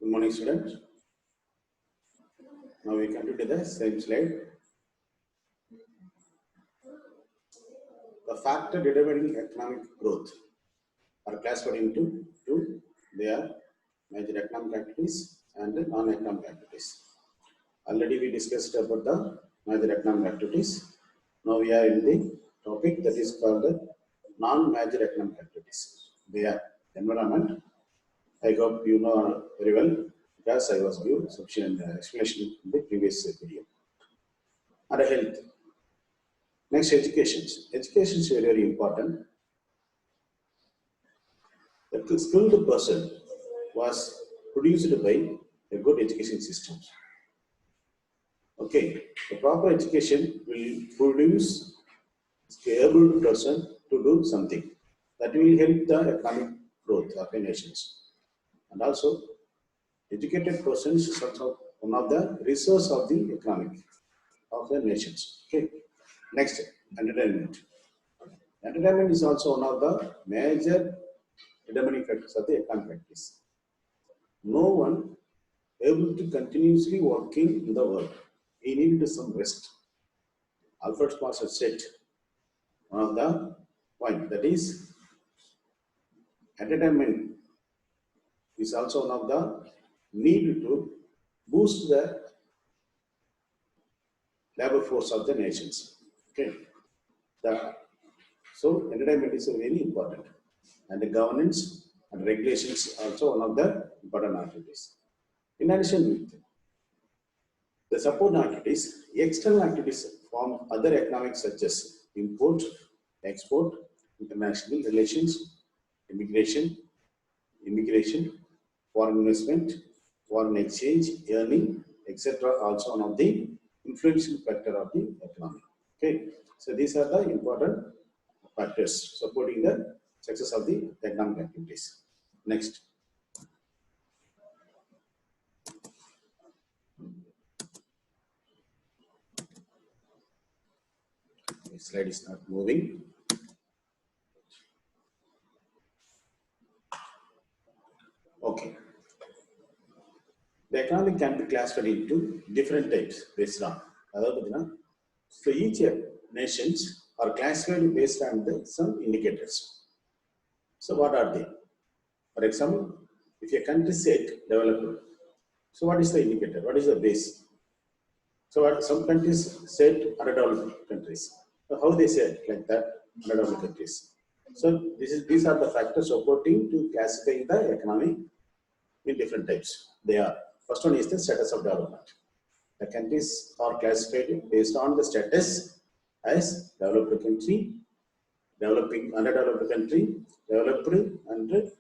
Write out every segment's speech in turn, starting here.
Good morning, students. Now we continue to the same slide. The factor determining economic growth are classified into two. They are major economic activities and non-economic activities. Already we discussed about the major economic activities. Now we are in the topic that is called the non-major economic activities. They are environment. I hope you know very well because I was given sufficient explanation in the previous video. And health. Next, education. Education is very, very important. The skilled person was produced by a good education system. Okay, the proper education will produce a able person to do something that will help the economic growth of the nations. And also, educated persons is also one of the resource of the economic of the nations. Okay, next, entertainment. Entertainment is also one of the major determining factors of the economic activities. No one able to continuously working in the world. He needed some rest. Alfred Spencer said one of the point, that is entertainment is also one of the need to boost the labor force of the nations. Okay, so entertainment is very important, and the governance and regulations also one of the important activities. In addition with the support activities, external activities form other economics such as import, export, international relations, immigration, foreign investment, foreign exchange, earning, etc. also one of the influential factor of the economy. Okay, so these are the important factors supporting the success of the economic activities. Next. The slide is not moving. Okay. The economy can be classified into different types based on. So each nations are classified based on some indicators. So what are they? For example, if a country said developed, so what is the indicator? What is the base? So what some countries said underdeveloped countries. So how they said like that underdeveloped countries. So these are the factors supporting to classify the economy in different types. They are, first one is the status of development. The countries are classified based on the status as developed country, developing, underdeveloped country, developed and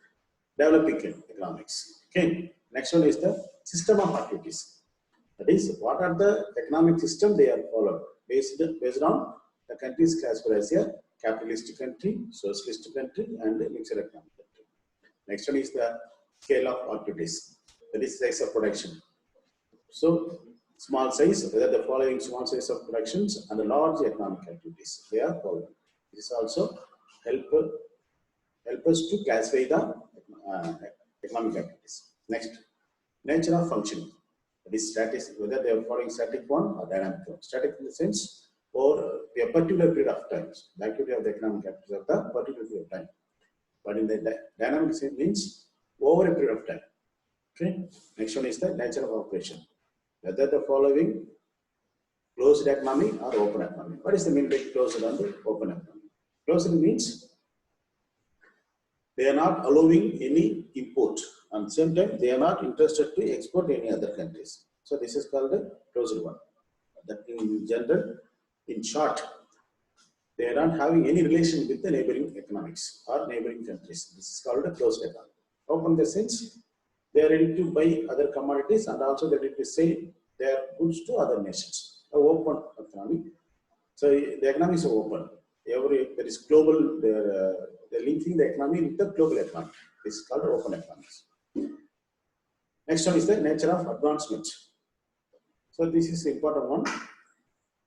developing economics. Okay. Next one is the system of activities. That is, what are the economic system they are followed based on the countries classified as a capitalistic country, socialist country, and mixed economic country. Next one is the scale of activities. That is size of production. So small size, whether the following small size of productions and the large economic activities they are followed. This also help us to classify the economic activities. Next, nature of functioning. That is static, whether they are following static one or dynamic one. Static in the sense, or a particular period of time. The activity of the economic activities of the particular period of time. But in the dynamic sense means over a period of time. Okay. Next one is the nature of operation. Whether the following closed economy or open economy. What is the meaning by closed and open economy? Closed means they are not allowing any import, and same time they are not interested to export any other countries. So this is called the closed one. That in general, in short, they are not having any relation with the neighboring economics or neighboring countries. This is called a closed economy. Open the sense, they are ready to buy other commodities and also they are ready to sell their goods to other nations. An open economy. So the economy is open. There is global. They're linking the economy with the global economy. This is called open economics. Next one is the nature of advancement. So this is the important one.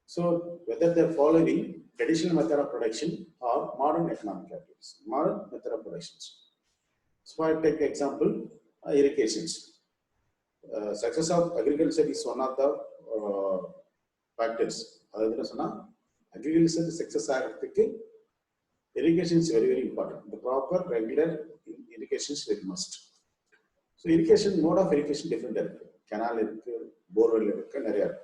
So whether they're following traditional method of production or modern economic activities, modern method of productions. So I take example irrigations. success of agriculture is one of the factors. Agriculture success agriculture irrigation is very, very important. The proper regular irrigation is very must. So irrigation, mode of irrigation different. Canal, borewell,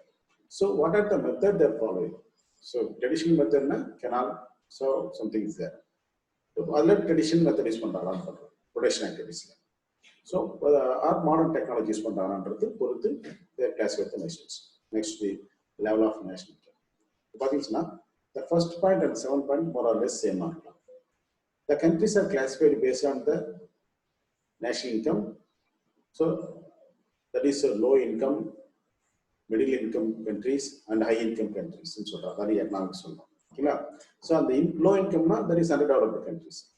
so what are the method they are following? So traditional method na canal, so something is there. So other traditional method is production activities. So our modern technology is they classify the nations. Next, the level of national income. What is now? The first point and 7 point more or less same mark. The countries are classified based on the national income. So that is a low income, middle income countries and high income countries. So economics. So on the low income, there is underdeveloped countries.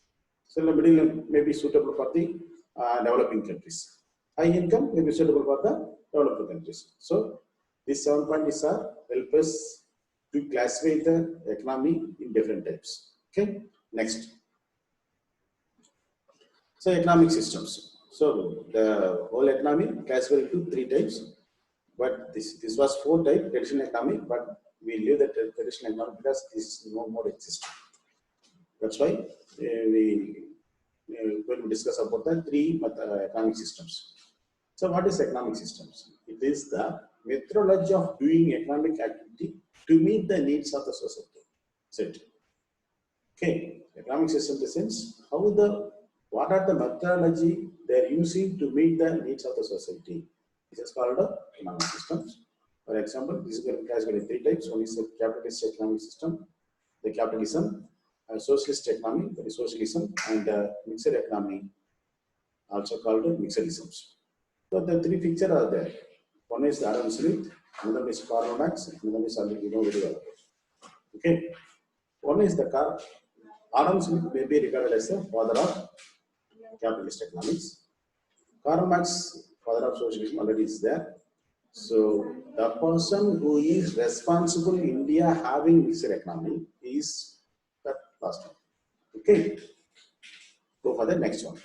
So the middle may be suitable for the developing countries. High income may be suitable for the developed countries. So these 7 points are help us to classify the economy in different types. Okay, next. So economic systems. So the whole economy classified into 3 types. But this was 4 types traditional economy, but we leave the traditional economy because this no more exists. That's why we going to discuss about the 3 economic systems. So what is economic systems? It is the methodology of doing economic activity to meet the needs of the society. Set. Okay, economic system in the sense what are the methodology they are using to meet the needs of the society. This is called economic systems. For example, this is classified in 3 types. One is the capitalist economic system, the capitalism, socialist economy, that is socialism, and mixed economy, also called mixedisms. So the 3 pictures are there. One is Adam Smith, another is Karl Marx, another is already very well. Okay. One is the Adam Smith may be regarded as the father of capitalist economics. Karl Marx, father of socialism, already is there. So the person who is responsible in India having mixed economy is that last one. Okay. Go for the next one.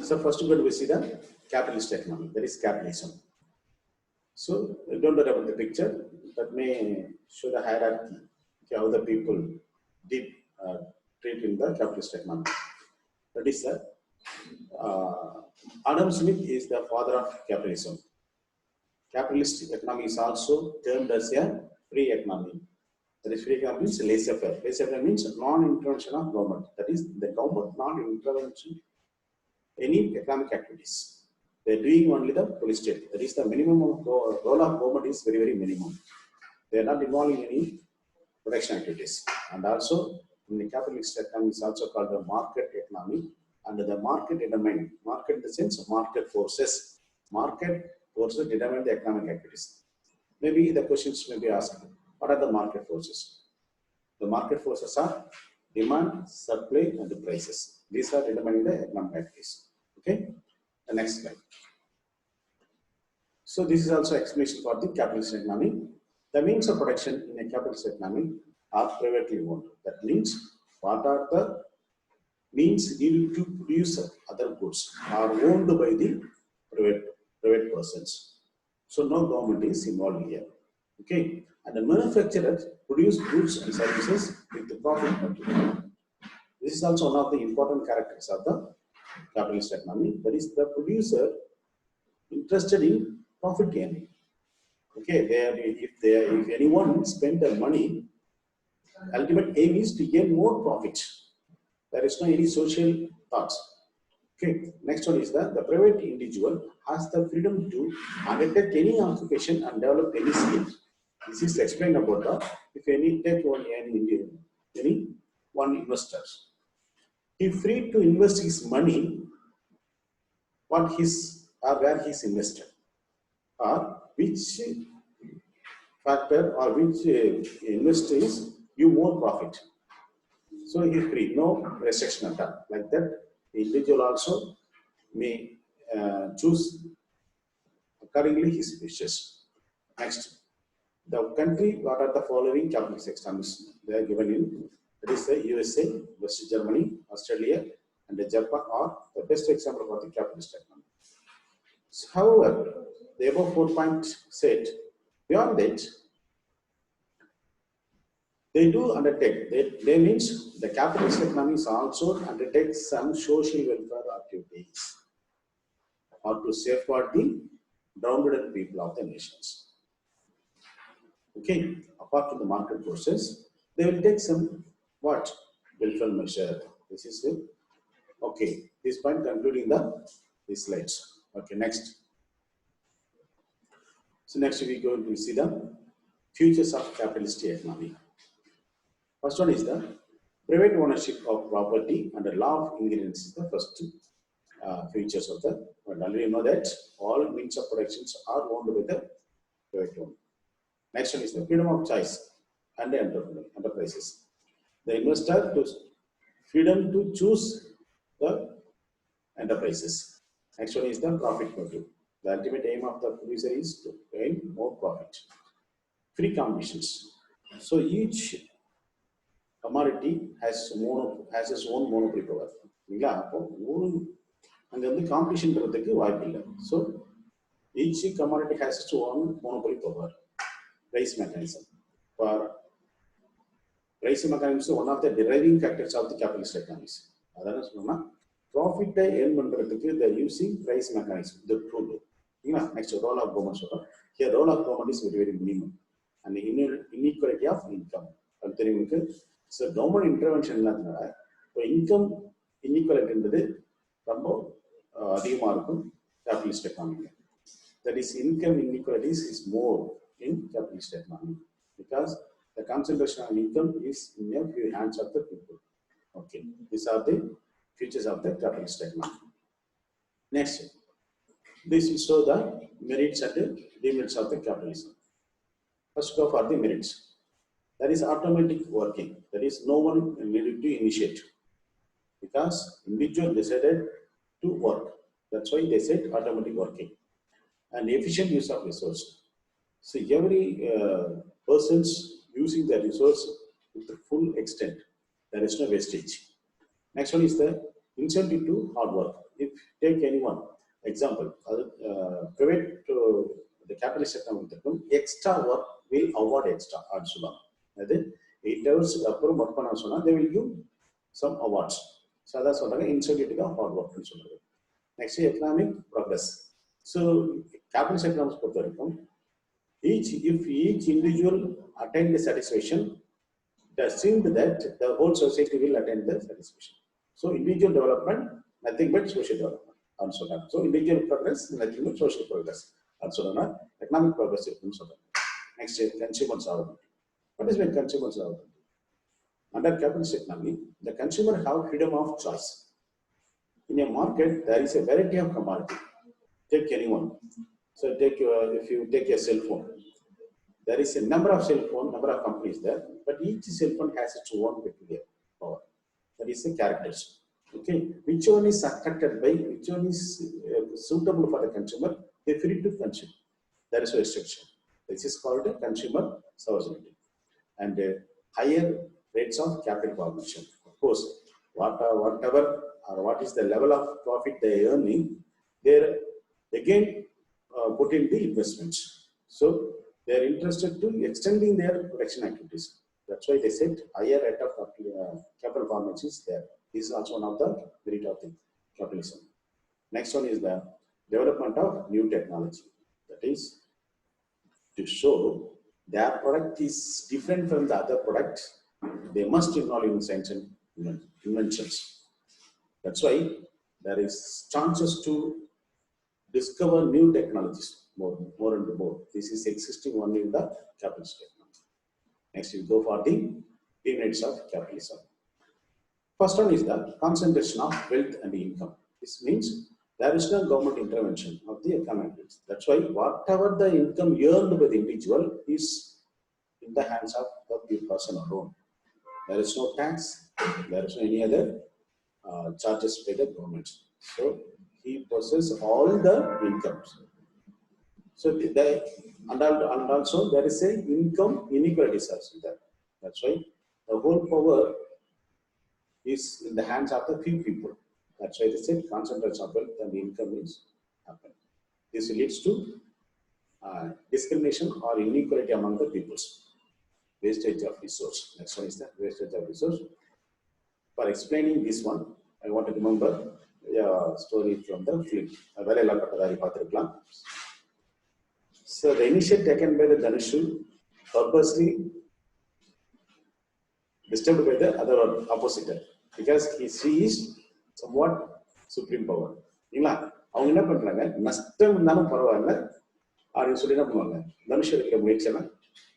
So first we're going to see the capitalist economy, that is capitalism. So don't worry about the picture, that may show the hierarchy, how the people did treat in the capitalist economy. That is Adam Smith is the father of capitalism. Capitalist economy is also termed as a free economy. That is, free economy means laissez-faire. Laissez-faire means non-intervention of government. That is, the government non-intervention any economic activities. They are doing only the police state. That is, the minimum of role of government is very, very minimum. They are not involving any production activities. And also, in the capitalist economy is also called the market economy. And the market determine, market in the sense of market forces. Market forces determine the economic activities. Maybe the questions may be asked, what are the market forces? The market forces are demand, supply, and the prices. These are determining the economic activities. Okay, the next slide. So this is also explanation for the capitalist economy. The means of production in a capitalist economy are privately owned. That means what are the means needed to produce other goods are owned by the private persons. So no government is involved here. Okay, and the manufacturers produce goods and services with the profit motive. This is also one of the important characteristics of the capitalist economy. That is, the producer interested in profit gaining. Okay, if anyone spend the money, ultimate aim is to gain more profit. There is no any social thoughts. Okay, next one is the private individual has the freedom to undertake any occupation and develop any skill. This is explained about if any take one investor. He is free to invest his money where he's invested, or which factor or which investors give more profit. So he is free, no restriction at all. Like that, the individual also may choose accordingly his wishes. Next, the country, what are the following capitalist economies? They are given in, that is the USA, West Germany, Australia, and Japan are the best example of the capitalist economy. However, the above 4 points said, beyond that, they do undertake, they means the capitalist economies also undertake some social welfare activities or to safeguard the downtrodden people of the nations. Okay, apart from the market forces, they will take some what? Welfare measure. This is it. Okay, this point concluding these slides. Okay, next. So next we go to see the futures of capitalist economy. First one is the private ownership of property under law of inheritance is the first features of the. But already you know that all means of productions are owned by the private owner. Next one is the freedom of choice and the enterprises. The investor to freedom to choose the enterprises. Next one is the profit motive. The ultimate aim of the producer is to gain more profit. Free competitions. So each commodity has its own monopoly power. And then the competition so each commodity has its own monopoly power. Price mechanism. For price mechanism is one of the deriving factors of the capitalist economies. Profit earn they're using price mechanism, the tool. Next role of government. Here role of government is very, very minimum. And the inequality of income. So government intervention income inequality capitalist economy. That is, income inequalities is more in capitalist economy because the concentration of income is in a few hands of the people. Okay, these are the features of the capitalist economy. Next, this will show the merits and the demerits of the capitalism. First, go for the merits. That is automatic working. That is, no one needed to initiate because individual decided to work. That's why they said automatic working. And efficient use of resource. So every person's using the resource to the full extent. There is no wastage. Next one is the incentive to hard work. If take anyone, example, private the capitalist economy, extra work will award extra. That is, 8 hours work they will give some awards. So that's what incentive to hard work. Next, economic progress. So capitalist economics if each individual attain the satisfaction, it assumed that the whole society will attain the satisfaction. So individual development, nothing but social development. So individual progress, nothing but social progress. Economic progress. Next, consumer sovereignty. What is consumer sovereignty? Under capitalist economy, the consumer have freedom of choice. In a market, there is a variety of commodity. Take anyone. So if you take a cell phone, there is a number of cell phone, number of companies there, but each cell phone has its own peculiar power. That is the characters. Okay, which one is attracted by, which one is suitable for the consumer, they're free to consume. There is no restriction. This is called a consumer sovereignty. And higher rates of capital formation. Of course, whatever or what is the level of profit they are earning, they're again put in the investments. So they're interested to extending their production activities. That's why they said higher rate of capital formation is there. This is also one of the merit of the capitalism. Next one is the development of new technology. That is to show their product is different from the other products. They must involve in science and inventions. That's why there is chances to discover new technologies more and more. This is existing only in the capitalist economy. Next, we go for the demerits of capitalism. First one is the concentration of wealth and income. This means there is no government intervention of the economic. That's why whatever the income earned by the individual is in the hands of the person alone. There is no tax, there is no any other charges by the government. So he possesses all the incomes. So and also there is a income inequality also there. That's why the whole power is in the hands of the few people. That's why they said concentration of wealth and income is happen. This leads to discrimination or inequality among the peoples. Wastage of resource. Next one is the wastage of resource. For explaining this one, I want to remember a story from the film. So the initiative taken by the Dhanushu purposely disturbed by the other oppositor because he is somewhat supreme power. அவங்க என்ன பண்றாங்க, நஷ்டம் இருந்தாலும் பரவாயில்ல அப்படின்னு சொல்லி என்ன பண்ணுவாங்க, தனுஷ் எடுக்கிற முயற்சியெல்லாம்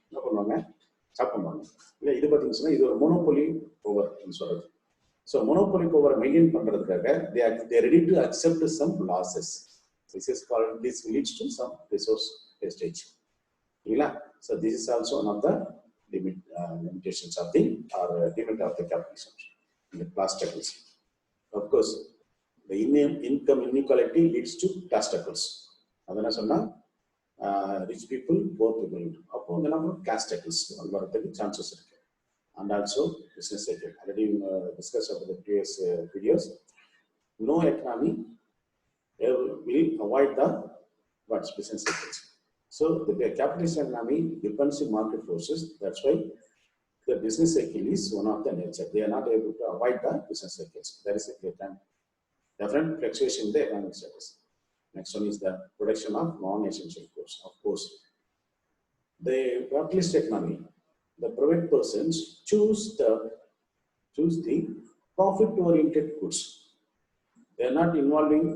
என்ன பண்ணுவாங்க, ஸ்டாப் பண்ணுவாங்க. இல்லை இது பார்த்தீங்கன்னு சொன்னா இது ஒரு மோனோபோலி பவர் சொல்றது. ஸோ மோனோபோலி பவரை மெயின்டைன் பண்றதுக்காக they ready to accept some losses. This leads to some resource wastage. So this is also one of the limitations of the limit of the capitalism, the class struggles. Of course, the income inequality leads to class struggles. Adana sonna rich people, poor people. Appo ngamma caste struggles varadhukku chances irukku. And also business cycle. Already discussed about the previous videos. No economy will avoid the business cycles. So the capitalist economy depends on market forces. That's why the business cycle is one of the nature. They are not able to avoid the business cycles. There is a different fluctuation in the economic status. Next one is the production of non-essential goods. Of course, the capitalist economy, the private persons choose the profit-oriented goods. They are not involving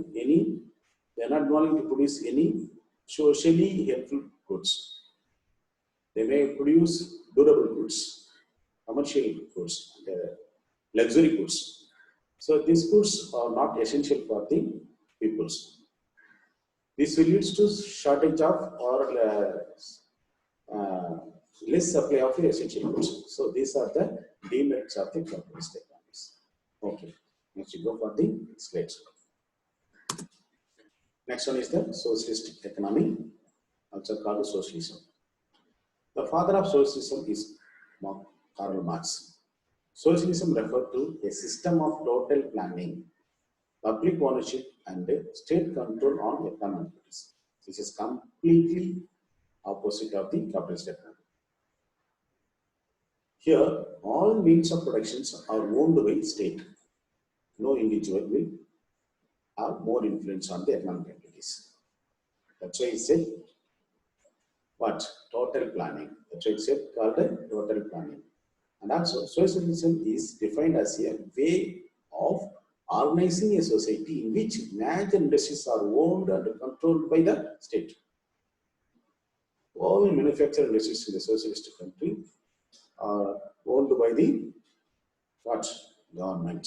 to produce any socially helpful goods. They may produce durable goods, commercial goods, luxury goods. So these goods are not essential for the peoples. This will lead to shortage of or less supply of essential goods. So these are the demerits of the capitalist economies. Okay, next we go for the slides. Next one is the socialist economy, also called socialism. The father of socialism is Karl Marx. Socialism refers to a system of total planning, public ownership, and state control on economic activities. This is completely opposite of the capitalist economy. Here, all means of production are owned by state. No individual will have more influence on the economic activities. That's why it's said what? Total planning. That's why it's said called total planning. And also, socialism is defined as a way of organizing a society in which major industries are owned and controlled by the state. All manufacturing industries in the socialist country are owned by the what? Government.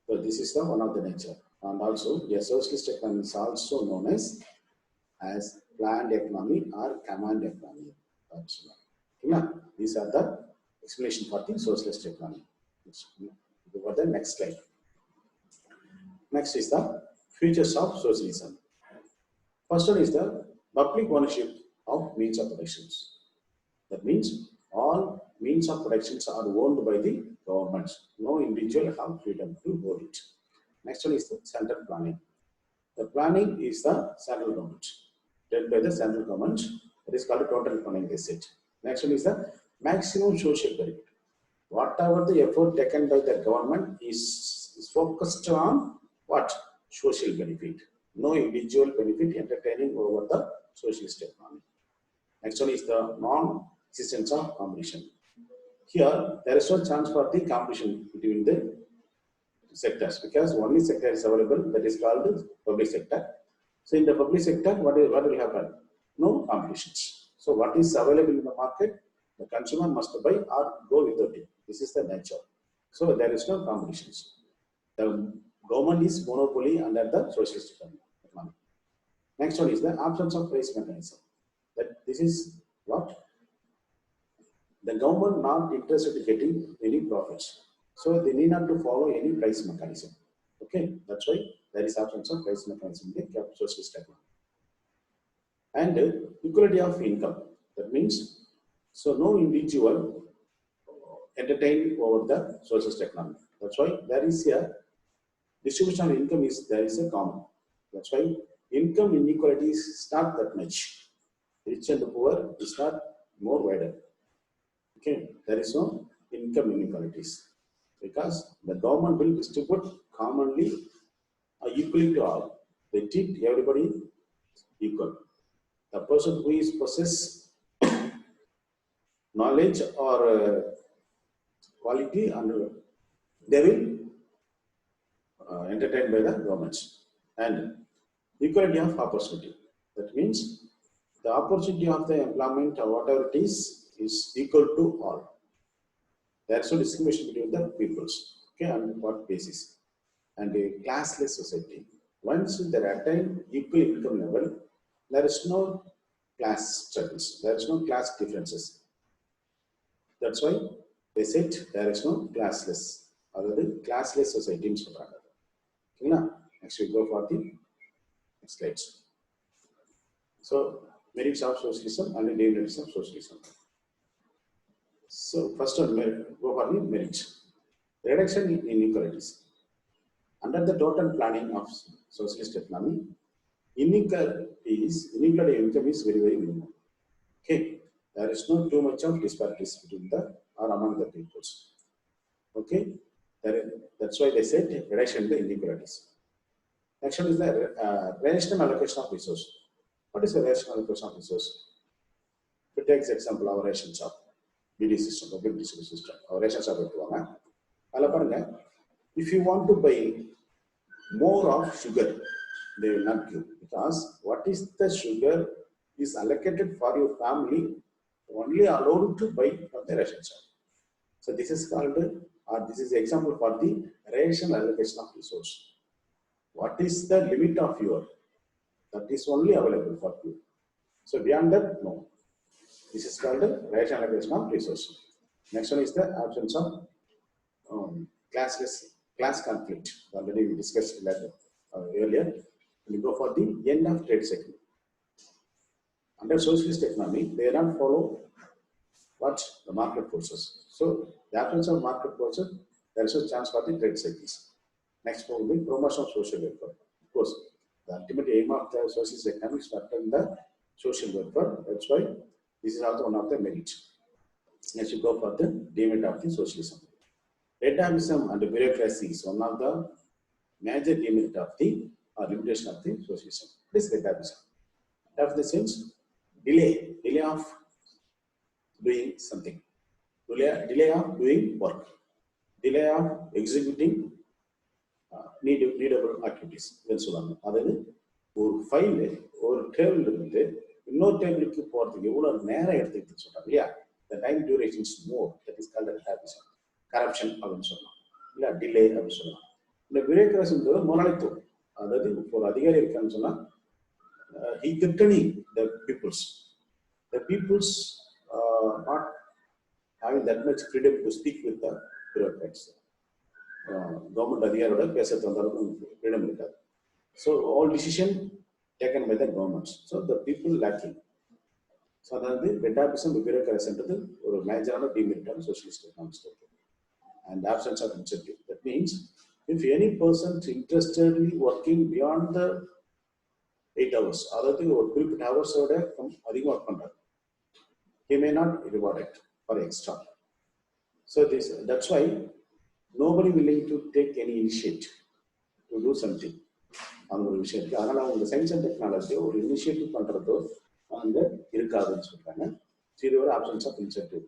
So this is the one of the nature. And also, the socialist economy is also known as planned economy or command economy. These are the explanation for the socialist economy. Go for the next slide. Next is the features of socialism. First one is the public ownership of means of production. That means all means of production are owned by the government. No individual have freedom to hold it. Next one is the central planning. The planning is the central government, led by the central government. It is called total planning, they said. Next one is the maximum social benefit. Whatever the effort taken by the government is focused on what? Social benefit. No individual benefit entertaining over the socialist economy. Next one is the non-existence of competition. Here, there is no chance for the competition between the sectors because only sector is available, that is called public sector. So in the public sector, what will happen? No competitions. So what is available in the market, the consumer must buy or go without it. This is the nature. So there is no competitions. The government is monopoly under the socialist economy. Next one is the absence of price mechanism. That this is what? The government not interested in getting any profits. So they need not to follow any price mechanism. Okay, that's why there is absence of price mechanism in the socialist economy. And equality of income. That means, so no individual entertained over the socialist economy. That's why there is a distribution of income is there is a common. That's why income inequalities is not that much. Rich and poor is not more wider. Okay, there is no income inequalities because the government will distribute commonly equally to all. They treat everybody equal. The person who is possess knowledge or quality and they will entertained by the governments. And equality of opportunity. That means the opportunity of the employment or whatever it is equal to all. There is no discrimination between the peoples. Okay, on what basis? And a classless society. Once they attain equal income level, there is no class struggles. There is no class differences. That's why they said there is no classless. Other than classless society in சொல்றாங்க. Okay, next we go for the next slides. So merits of socialism and the demerits of socialism. So first one, go for the merits. Reduction in inequalities. Under the total planning of socialist economy, inequality of income is very, very minimal. Okay, there is no too much of disparities between the or among the peoples. Okay, that's why they said reduction in the inequalities. Next one is the rational allocation of resources. What is the rational allocation of resources? To take example, our ration shop, BD system, public distribution system, our ration shop. If you want to buy more of sugar, they will not give because what is the sugar is allocated for your family only allowed to buy from the ration shop. So this is called, or this is example for the rational allocation of resource. What is the limit of your? That is only available for you. So beyond that, no. This is called the rational allocation of resource. Next one is the absence of class conflict. Already we discussed earlier. We go for the end of trade cycle. Under socialist economy, they don't follow what the market forces. So the absence of market forces, there is a chance for the trade cycles. Next will be promotion of social welfare. Of course, the ultimate aim of the socialist economy is to attain the social welfare. That's why this is also one of the merits. Next, you go for the demerit of the socialism. Dataism and bureaucracy is one of the major demerit of the limitation of the socialism. This is dataism. Of the sense, delay of doing something, delay of doing work, delay of executing needable activities. அதாவது ஒரு file ஒரு table இருந்து இன்னொரு டேபிளுக்கு போறதுக்கு எவ்வளவு நேரம் எடுத்துக்கிட்டு சொல்றாங்க இல்லையா? The time duration is more. That is called dataism. Corruption அப்படின்னு சொல்லலாம், இல்ல டிலே அப்படின்னு சொல்லலாம். இந்த பியூரோக்ரஸின்றது முதலாளித்துவம். அதாவது இப்போ ஒரு அதிகாரி இருக்கான்னு சொன்னா he threatening the peoples. The peoples not having that much freedom to speak with the bureaucrats. Government அதிகாரியோட பேசுறது அந்த அளவுக்கு freedom இருக்காது. So all decision taken by the governments. So the people lacking. So அதாவது dataism bureaucracy ஒரு மேஜரான demerit of socialist economics. And absence of incentive. That means if any person is interested working beyond the 8 hours, அதாவது ஒரு குறிப்பிட்ட ஹவர்ஸோட அதிகமாக work பண்றாரு, he may not be rewarded for extra. So that's why nobody willing to take any initiative to do something. அந்த ஒரு விஷயத்துக்கு அதனால அவங்க சயின்ஸ் அண்ட் டெக்னாலஜி ஒரு இனிஷியேட்டிவ் பண்றதோ அங்க இருக்காதுன்னு சொல்றாங்க. இது ஒரு ஆப்ஷன்ஸ் ஆஃப் இன்சென்டிவ்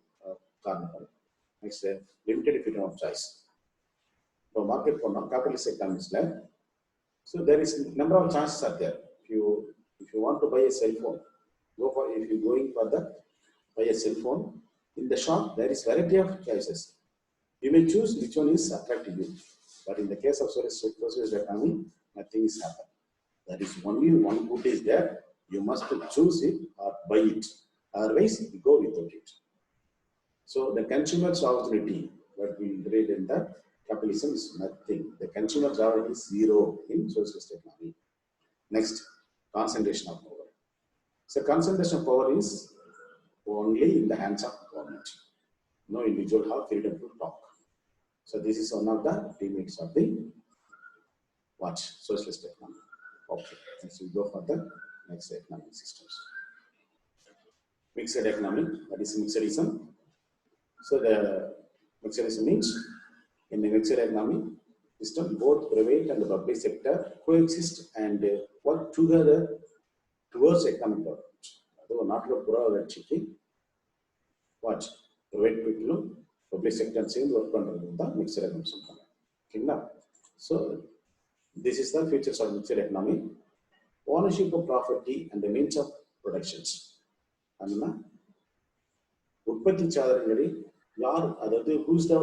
காரணம். Next limited freedom of choice. இப்போ மார்க்கெட் பண்ணோம் கேபிட்டலிஸ்ட் எக்கனாமிக்ஸ்ல. So there is number of chances are there. If you want to buy a cell phone, if you going for the buy a cell phone in the shop, there is variety of choices. You may choose which one is attractive you. But in the case of socialist economy, nothing is happening. There is only one good is there. You must choose it or buy it. Otherwise, you go without it. So the consumer's opportunity, what we read in the capitalism is nothing. The consumer's opportunity is zero in socialist economy. Next, concentration of power. So concentration of power is only in the hands of government. No individual have freedom to talk. So this is one of the demerits of the Watch socialist economy. Okay, next we go for the next economic systems. Mixed economy, that is mixedism. So the mixedism means in the mixed economy system, both private and the public sector coexist and work together towards economic development. That is not a watch private people, public sector same work on the mixed economy. Okay, so this is the features of mixed economy. Ownership of property and the means of productions. உற்பத்தி சாதனங்களில் யார், அதாவது who is the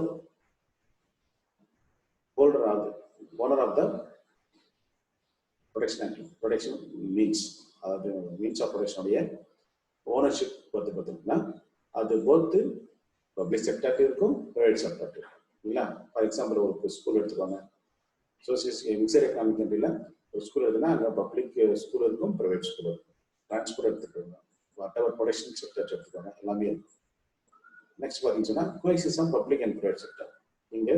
holder of the owner of the production means, அதாவது means of production உடைய ownership பார்த்தீங்கன்னா அது both public sector இருக்கும் private sector இல்லையா. ஃபார் எக்ஸாம்பிள் ஒரு ஸ்கூல் எடுத்துக்கோங்க, மிக்சர் எக்கனாமிக் கண்ட்ரியில் ஒரு ஸ்கூல் இருக்குன்னா அங்கே பப்ளிக் ஸ்கூல் இருக்கும், ப்ரைவேட் ஸ்கூல் இருக்கும். டிரான்ஸ்போர்ட் எடுத்துக்கோங்க, வாட் எவர் ப்ரொடக்ஷன் செக்டர் எடுத்துக்கோங்க, எல்லாமே இருக்கும். நெக்ஸ்ட் பார்த்தீங்கன்னா coexist public and private sector. இங்கே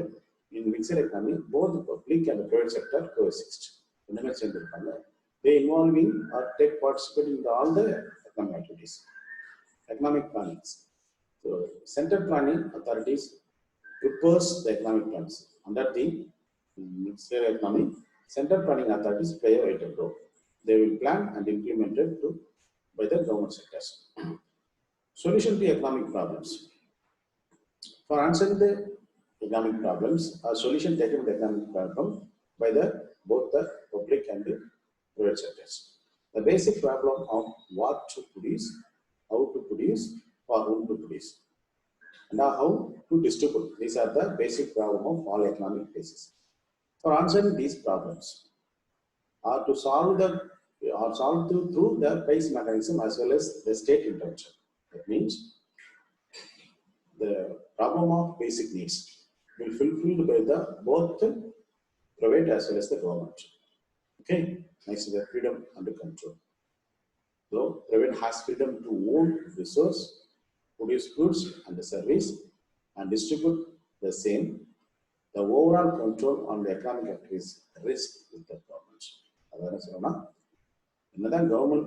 in mixture economy both public and private sector coexist ரெண்டுமே சேர்ந்துருக்காங்க. They involving are take participate in all the economic activities. Economic plannings. So central planning authorities prepares the economic plans. Under the mixed economy, central planning authorities play a vital role. They will plan and implement it by the government sectors. Solution to economic problems. For answering the economic problems, a solution taken to the economic problem by both the public and the private sectors. The basic problem of what to produce, how to produce, or whom to produce, and how to distribute. These are the basic problem of all economic cases. For answering these problems, are to solve through the price mechanism as well as the state intervention. That means the problem of basic needs will be fulfilled by both the private as well as the government. Okay, next is the freedom under control. So private has freedom to own resource, produce goods and the service, and distribute the same. The overall control on the economic activities rests with the government. அதாவது சொல்லணும்னா என்னதான் government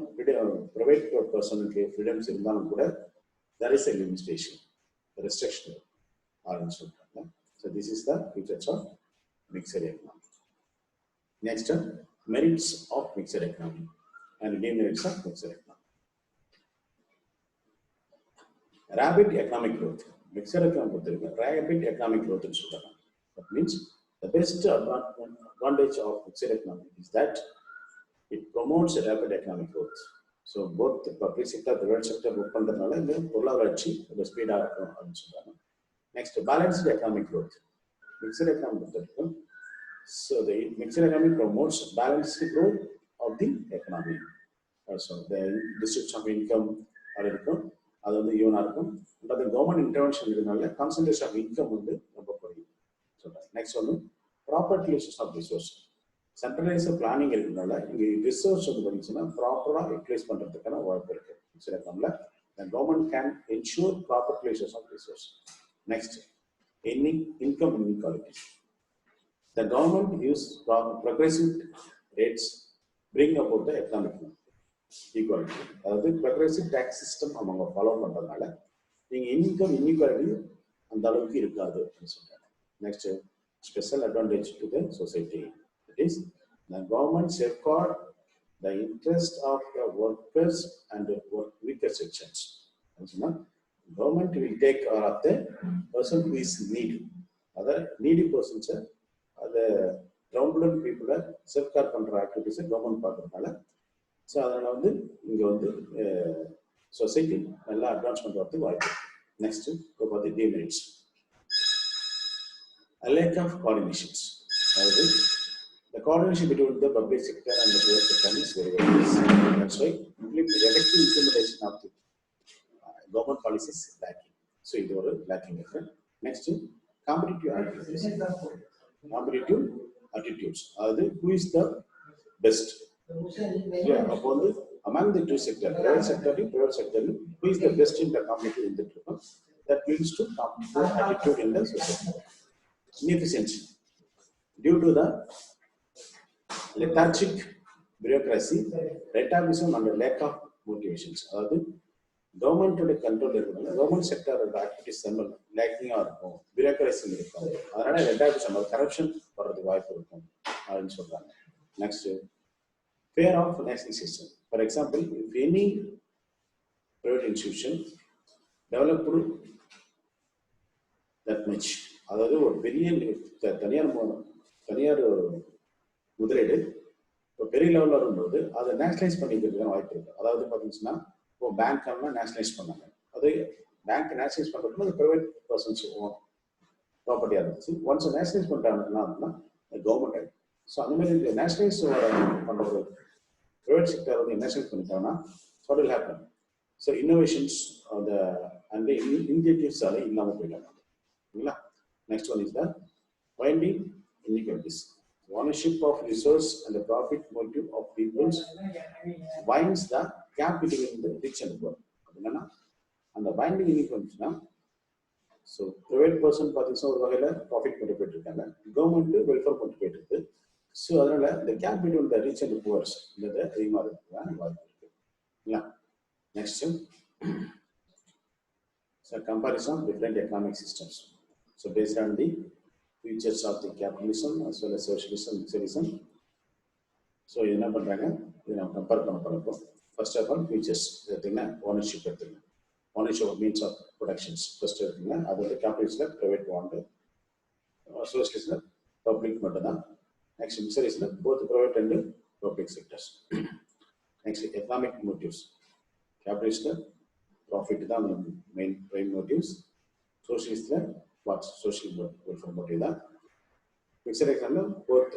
private பர்சனுக்கு freedoms இருந்தாலும் கூட there is a limitation, a restriction ஆகுன்னு சொல்றாங்க. So this is the features of mixed economy. Next, merits of mixed economy and demerits of mixed economy. Rapid economic growth. Mixed economy, rapid economic growth. That means the best advantage of mixed economy is that it promotes a rapid economic growth. So both the public sector, the private sector, work பண்றதுனால இந்த பொருளாதார இந்த speedo இருக்கும் அப்படின்னு சொல்றாங்க. Next, balanced economic growth. Mixed economic growth. So the mixed economy promotes balanced growth of the economy. So the distribution of income இருக்கும், அது வந்து ஈவனா இருக்கும். பட் கவர்மெண்ட் இன்டர்வென்ஷன் இருக்கிறதுனால கான்சன்ட்ரேஷன் ஆஃப் இன்கம் வந்து ரொம்ப குறையும் சொல்றாங்க. நெக்ஸ்ட் வந்து proper utilisation of resource. Centralise planning இருக்கிறதுனால இங்கே ரிசோர்ஸ் வந்து பார்த்தீங்கன்னா ப்ராப்பராக யூட்டிலைஸ் பண்ணுறதுக்கான வாய்ப்பு இருக்கு. சில டைம்ல government can ensure proper utilisation of resource. Next income inequality. The government use progressive rates bring about the economic equality. அதாவது progressive tax system அவங்க ஃபாலோ பண்றதுனால நீங்க இன்கம் இன்இக்வாலிட்டி அந்த அளவுக்கு இருக்காது அப்படின்னு சொல்றாங்க. Next special advantage to the society. That is, the government safeguard the interest of the workers and the weaker sections. Government will take care of the person who is needy. Other needy persons, the ground people safeguard பண்ற activities government பார்க்கறதுனால so அதனால வந்து இங்கே வந்து society நல்லா advancement வரதுக்கு வாய்ப்பு. Next இப்போ பார்த்து டிமெரிட்ஸ். Lack of coordinations. அதாவது the coordination between the public sector and the private sector is very less. That's why effective implementation of the government policies is lacking. So இது ஒரு lacking effect. Next, competitive attitudes. Competitive attitudes. அதாவது who is the best? Yeah, அப்போ வந்து among the two sectors, private sector and private sector, who is the best in the competitive in the group? That leads to competitive attitude in the society. Inefficiency. Due to the lethargic bureaucracy, rentalism and lack of motivations. அதாவது கவர்மெண்டோட control இருக்கிறது, government செக்டரோட activities லேக்கிங்காக இருக்கும், bureaucracy இருக்கும், அதனால ரெண்டாயிரத்தி corruption வர்றதுக்கு வாய்ப்பு இருக்கும் அப்படின்னு சொல்றாங்க. Next, fear of national system. For example, if any private institution developed that much, அதாவது ஒரு பெரிய தனியார் முதலீடு பெரிய லெவலில் வரும்போது அதை நேஷனலைஸ் பண்ணிக்கிறதுக்கான வாய்ப்பு இருக்கு. அதாவது பார்த்தீங்கன்னா இப்போ பேங்க் நேஷனலைஸ் பண்ணாங்க, அது பேங்க் நேஷனலைஸ் பண்ணுறதுக்கு அது ப்ரைவேட் பர்சன்ஸ் ப்ராப்பர்ட்டியாக இருந்துச்சு. ஒன்ஸ் நேஷனலைஸ் பண்ணிட்டாங்கன்னா கவர்மெண்ட் ஆகிடும். ஸோ அந்த மாதிரி நேஷனலைஸ் பண்ணுற ஒரு ப்ரைவேட் செக்டர் வந்து நேஷனலைஸ் பண்ணிட்டாங்கன்னா what will happen? So innovations அந்த இனிஷியேட்டிவ்ஸ் அதை இல்லாமல் போயிட்டாங்க. ஓகேங்களா? Next one is the finding inequalities. Ownership of resource and the profit motive of peoples binds the gap between the rich and poor. அப்படின்னா அந்த binding இனிக்வாலிட்டினா, so private person பார்த்தீங்கன்னா ஒரு வகையில் ப்ராஃபிட் கொண்டு போயிட்டு இருக்காங்க, கவர்மெண்ட் வெல்ஃபேர் கொண்டு போயிட்டு இருக்கு. ஸோ அதனால இந்த gap between the rich and poors இந்த அதிகமாக இருக்கிறதுக்கான வாய்ப்பு இருக்கு. இல்லைங்களா? Next, comparison different economic systems. So based on the features of the capitalism as well as socialism, socialism. So என்ன பண்றாங்க, இதை நம்ம கம்பேர் பண்ண போறப்போ ஃபர்ஸ்ட் ஆஃப் ஆல் ஃபீச்சர்ஸ் எடுத்தீங்கன்னா ஓனர்ஷிப் எடுத்துங்க, ownership of means of productions first எடுத்தீங்கன்னா அது வந்து கேபிட்டலிஸ்ட்ல பிரைவேட் வாண்டு, சோசியலிஸ்ட்ல பப்ளிக் மட்டும் தான். நெக்ஸ்ட் மிக்சரிஸ்ல both private and public sectors. Next economic motives, கேபிட்டலிஸ்ட்ல ப்ராஃபிட் தான் மெயின் பிரைம் மோட்டிவ்ஸ், சோசியலிஸ்ட்ல social welfare motive தான். மிக்சர் எக்ஸாம்ல போத்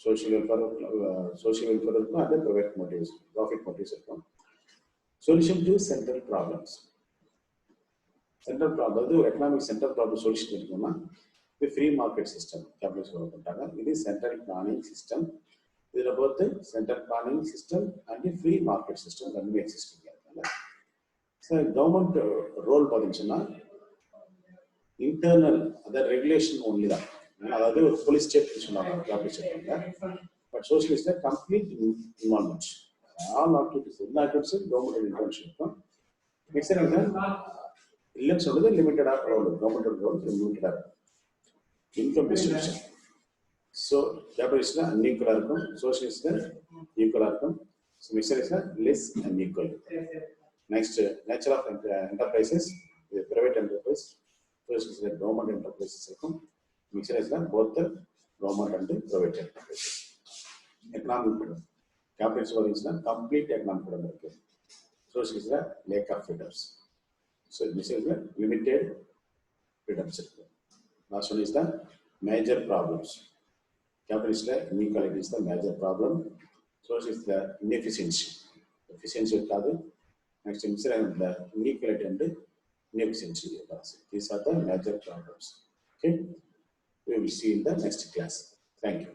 social welfare இருக்கும், அது private motives, profit motives இருக்கும். Solution to central problems. Central problem, அது ஒரு எக்கனாமிக் சென்ட்ரல் ப்ராப்ளம் சொல்யூஷன் இருக்குன்னா இது free market system capitalist develop பண்ணிட்டாங்க. இது சென்ட்ரல் பிளானிங் சிஸ்டம். இதில் பொறுத்து central planning system and free market system ரெண்டுமே எக்ஸிஸ்ட் இருக்காங்க. சார் கவர்மெண்ட் ரோல் பார்த்தீங்கன்னா இன்டர்னல், அதாவது ரெகுலேஷன் ஒன்லி தான். அதாவது ஒரு போலீஸ் ஸ்டேட் சொன்னாங்க பட் சோசியலிஸ்ட்ல கம்ப்ளீட் இன்வால்மெண்ட், ஆல் ஆக்டிவிட்டிஸ் எல்லா ஆக்டிவிட்டிஸும் கவர்மெண்ட் இன்வால்மெண்ட் இருக்கும். மிக்சர் இல்லைன்னு சொல்றது லிமிட்டடா ரோல், கவர்மெண்ட் ரோல் லிமிட்டடா இருக்கும். இன்கம் டிஸ்ட்ரிபியூஷன், ஸோ கேபிட்டலிஸ்ட்ல அன்ஈக்குவலா இருக்கும், சோசியலிஸ்ட்ல ஈக்குவலா இருக்கும், மிக்சரிஸ்ல less unequal. Next, nature of enterprises, இது பிரைவேட் என்டர்பிரைஸ், government enterprises இருக்கும். Mixture is both the government and the private enterprises. Economic freedom, capitalist is complete economic freedom இருக்கு. Socialist is lack of freedoms. So mixture is limited freedoms இருக்கு. Last one is the major problems. Capitalist inequality is the major problem. Socialist is inefficiency, efficiency இருக்காது. Next mixture is the inequality and inefficiency. These are the major problems. Okay, we will see in the next class. Thank you.